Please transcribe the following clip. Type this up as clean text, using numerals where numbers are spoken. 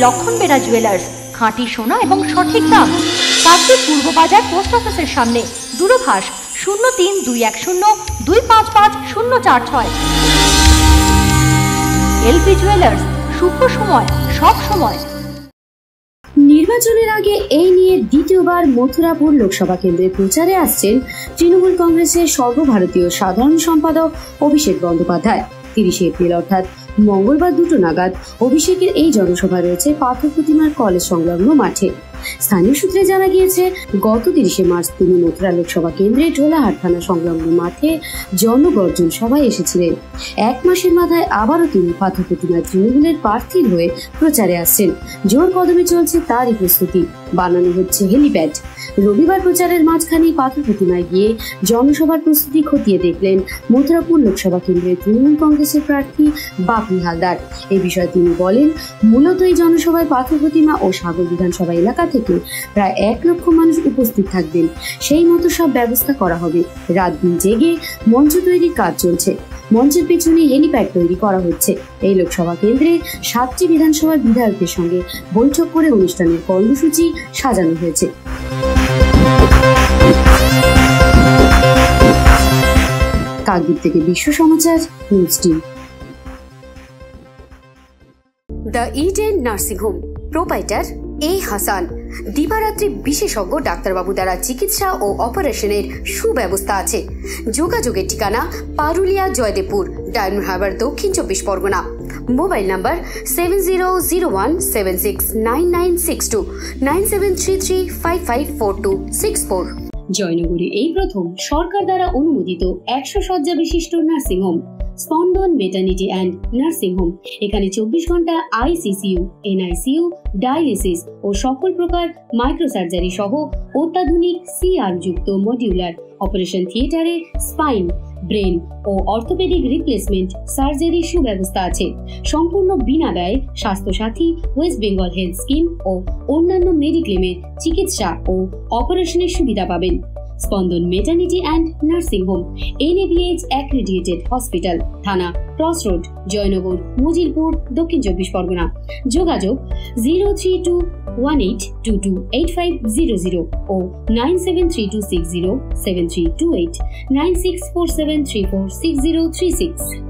লক্ষণ বেরা জুয়েলার্স, খাঁটি সোনা এবং সঠিক দাম। কাকদ্বীপ পূর্ব বাজার পোস্ট অফিসের সামনে, দূরভাষ 03-210-255-046। এলপি জুয়েলার্স, শুভ সময় সব সময়। নির্বাচনের আগে এই নিয়ে দ্বিতীয়বার মথুরাপুর লোকসভা কেন্দ্রে প্রচারে আসছেন তৃণমূল কংগ্রেসের সর্বভারতীয় সাধারণ সম্পাদক অভিষেক বন্দ্যোপাধ্যায়। 30 এপ্রিল অর্থাৎ মঙ্গলবার 2টো নাগাদ অভিষেকের এই জনসভা রয়েছে পাথর প্রতিমার কলেজ সংলগ্ন মাঠে। স্থানীয় সূত্রে জানা গিয়েছে, গত 30 মার্চ তিনি মথুরা লোকসভা কেন্দ্রে ঢোলাহাট থানা সংলগ্ন মাঠে জনগর্জন সভায় এসেছিলেন। 1 মাসের মাথায় আবারও তিনি পাথর প্রতিমার তৃণমূলের প্রার্থীর হয়ে প্রচারে আসছেন। জোর কদমে চলছে তারই প্রস্তুতি, বানানো হচ্ছে হেলিপ্যাড। রবিবার প্রচারের মাঝখানেই পাথর প্রতিমায় গিয়ে জনসভার প্রস্তুতি খতিয়ে দেখলেন মথুরাপুর লোকসভা কেন্দ্রের তৃণমূল কংগ্রেসের প্রার্থী বাপি হালদার। এই বিষয়ে তিনি বলেন, মূলত এই জনসভায় পাথর প্রতিমা ও সাগর বিধানসভা এলাকা থেকে প্রায় 1 লক্ষ মানুষ উপস্থিত থাকবেন। সেই মতো সব ব্যবস্থা করা হবে। রাত দিন জেগে মঞ্চ তৈরির কাজ চলছে। মঞ্চের পেছনে হেলিপ্যাড তৈরি করা হচ্ছে। এই লোকসভা কেন্দ্রে 7টি বিধানসভার বিধায়কদের সঙ্গে বৈঠক করে অনুষ্ঠানের কর্মসূচি সাজানো হয়েছে। কাকদ্বীপ থেকে Biswa Samachar news team. The Eden nursing home, proprietor A Hasan. দিবারাত্রি বিশেষজ্ঞ ডাক্তারবাবু দ্বারা চিকিৎসা ও অপারেশনের সুব্যবস্থা আছে। যোগাযোগের ঠিকানা পারুলিয়া, জয়দেবপুর, ডায়মন্ড হারবার, দক্ষিণ 24 পরগনা। Mobile number 7001769962, 9733554264। জয়নগরে এই প্রথম সরকার দ্বারা অনুমোদিত 100 শয্যা বিশিষ্ট নার্সিং হোম স্পন্দন মেটার্নিটি অ্যান্ড নার্সিং হোম। এখানে 24 ঘন্টা আইসিসিইউ, এনআইসিইউ, ডায়ালিসিস ও সকল প্রকার মাইক্রোসার্জারি সহ অত্যাধুনিক সিআর যুক্ত মডিউলার অপারেশন থিয়েটারে স্পাইন, ব্রেন ও অর্থোপেডিক রিপ্লেসমেন্ট সার্জারি সুব্যবস্থা আছে। সম্পূর্ণ বিনা ব্যয় Swasthya Sathi, west Bengal health scheme ও অন্যান্য মেডিক্লেমের চিকিৎসা ও অপারেশনের সুবিধা পাবেন। Spandan maternity and nursing home, NABH accredited hospital, থানা ক্রস রোড, জয়নগর, মজিলপুর, দক্ষিণ 24 পরগনা। যোগাযোগ 03218228500 ও 9732607328, 9647346036।